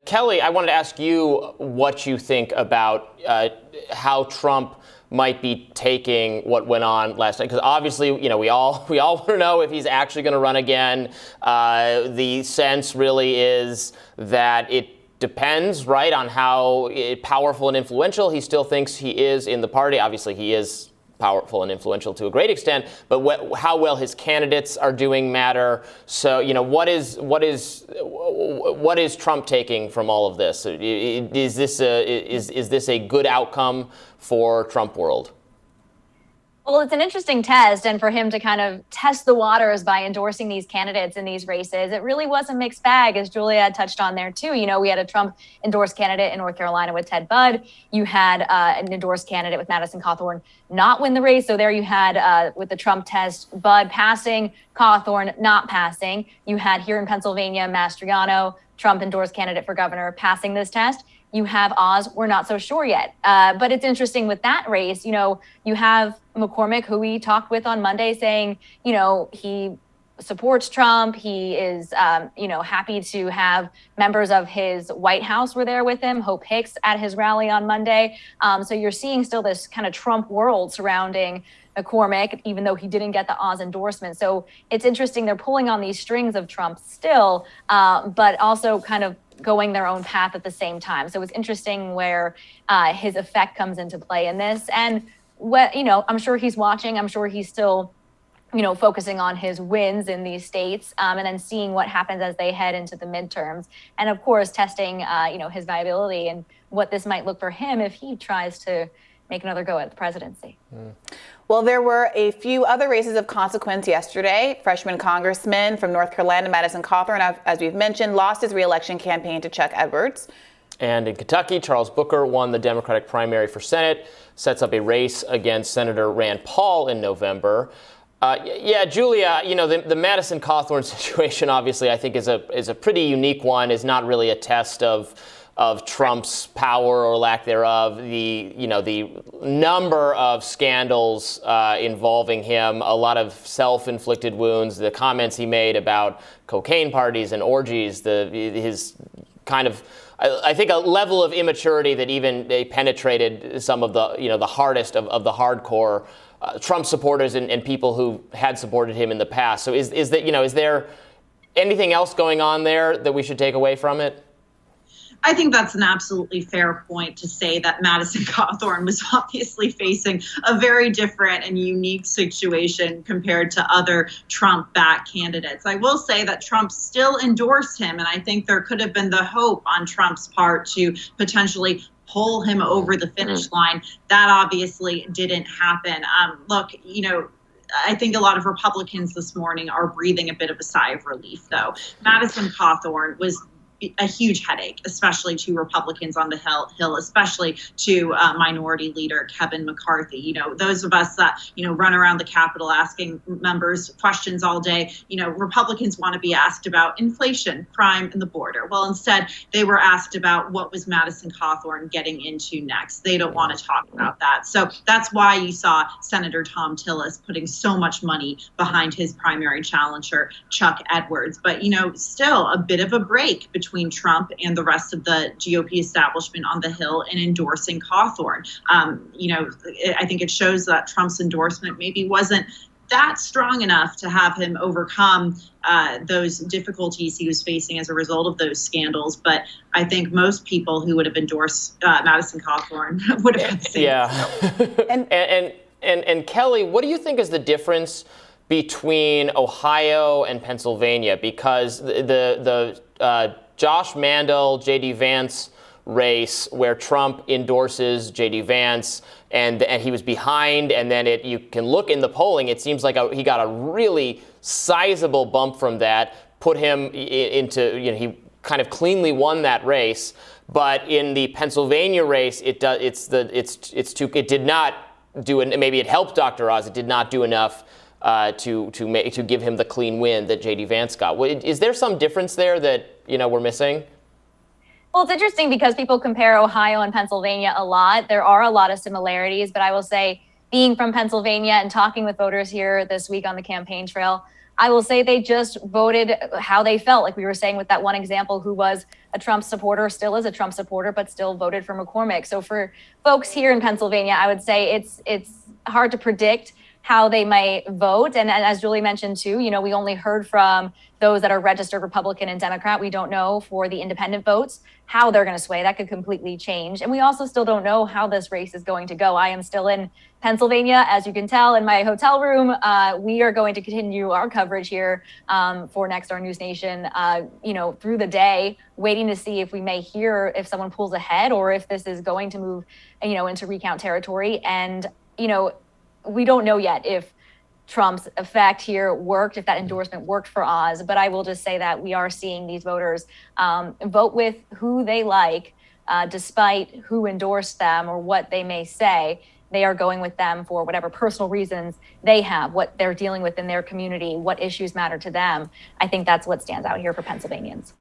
Kellie, I wanted to ask you what you think about how Trump might be taking what went on last night, because obviously, we all want to know if he's actually going to run again. The sense really is that it depends, right, on how powerful and influential he still thinks he is in the party. Obviously, he is powerful and influential to a great extent, but how well his candidates are doing matter. So, what is Trump taking from all of this? Is this a good outcome for Trump world? Well, it's an interesting test, and for him to kind of test the waters by endorsing these candidates in these races, it really was a mixed bag, as Julia had touched on there too. We had a Trump-endorsed candidate in North Carolina with Ted Budd. You had an endorsed candidate with Madison Cawthorn not win the race. So there you had, with the Trump test, Budd passing, Cawthorn not passing. You had here in Pennsylvania, Mastriano, Trump-endorsed candidate for governor, passing this test. You have Oz, we're not so sure yet. But it's interesting with that race, you have McCormick, who we talked with on Monday, saying, he supports Trump. He is, happy to have members of his White House were there with him, Hope Hicks at his rally on Monday. So you're seeing still this kind of Trump world surrounding McCormick, even though he didn't get the Oz endorsement. So it's interesting. They're pulling on these strings of Trump still, but also kind of going their own path at the same time. So it's interesting where his effect comes into play in this. And I'm sure he's watching. I'm sure he's still, focusing on his wins in these states, and then seeing what happens as they head into the midterms. And of course, testing, his viability and what this might look for him if he tries to make another go at the presidency. Well, there were a few other races of consequence yesterday. Freshman congressman from North Carolina, Madison Cawthorn, as we've mentioned, lost his reelection campaign to Chuck Edwards. And in Kentucky, Charles Booker won the Democratic primary for Senate, sets up a race against Senator Rand Paul in November. Julia, the Madison Cawthorn situation, obviously, I think is a pretty unique one, is not really a test of Trump's power or lack thereof. The number of scandals involving him, a lot of self-inflicted wounds, the comments he made about cocaine parties and orgies, his kind of, I think, a level of immaturity that even penetrated some of the hardest of the hardcore Trump supporters and people who had supported him in the past. So is there anything else going on there that we should take away from it? I think that's an absolutely fair point to say that Madison Cawthorn was obviously facing a very different and unique situation compared to other Trump-backed candidates. I will say that Trump still endorsed him, and I think there could have been the hope on Trump's part to potentially pull him over the finish line. That obviously didn't happen. Look, I think a lot of Republicans this morning are breathing a bit of a sigh of relief, though. Madison Cawthorn was a huge headache, especially to Republicans on the Hill, especially to Minority Leader Kevin McCarthy. Those of us that, run around the Capitol asking members questions all day, Republicans want to be asked about inflation, crime, and the border. Well, instead, they were asked about what was Madison Cawthorn getting into next. They don't want to talk about that. So that's why you saw Senator Thom Tillis putting so much money behind his primary challenger, Chuck Edwards. But, still a bit of a break between Trump and the rest of the GOP establishment on the Hill in endorsing Cawthorn. I think it shows that Trump's endorsement maybe wasn't that strong enough to have him overcome those difficulties he was facing as a result of those scandals. But I think most people who would have endorsed Madison Cawthorn would have had the same. Yeah. And Kellie, what do you think is the difference between Ohio and Pennsylvania? Because the Josh Mandel, J.D. Vance race, where Trump endorses J.D. Vance, and he was behind, and then you can look in the polling, it seems like he got a really sizable bump from that, put him into, he kind of cleanly won that race. But in the Pennsylvania race, it did not do it. Maybe it helped Dr. Oz. It did not do enough to give him the clean win that J.D. Vance got. Is there some difference there that we're missing? Well, it's interesting because people compare Ohio and Pennsylvania a lot. There are a lot of similarities, but I will say, being from Pennsylvania and talking with voters here this week on the campaign trail, I will say they just voted how they felt. Like we were saying with that one example, who was a Trump supporter, still is a Trump supporter, but still voted for McCormick. So for folks here in Pennsylvania, I would say it's hard to predict how they might vote. And as Julie mentioned too, we only heard from those that are registered Republican and Democrat. We don't know for the independent votes how they're going to sway. That could completely change. And we also still don't know how this race is going to go. I am still in Pennsylvania, as you can tell, in my hotel room. We are going to continue our coverage here for Next Door News Nation, through the day, waiting to see if we may hear if someone pulls ahead or if this is going to move, into recount territory. And, we don't know yet if Trump's effect here worked, if that endorsement worked for Oz. But I will just say that we are seeing these voters vote with who they like, despite who endorsed them or what they may say. They are going with them for whatever personal reasons they have, what they're dealing with in their community, what issues matter to them. I think that's what stands out here for Pennsylvanians.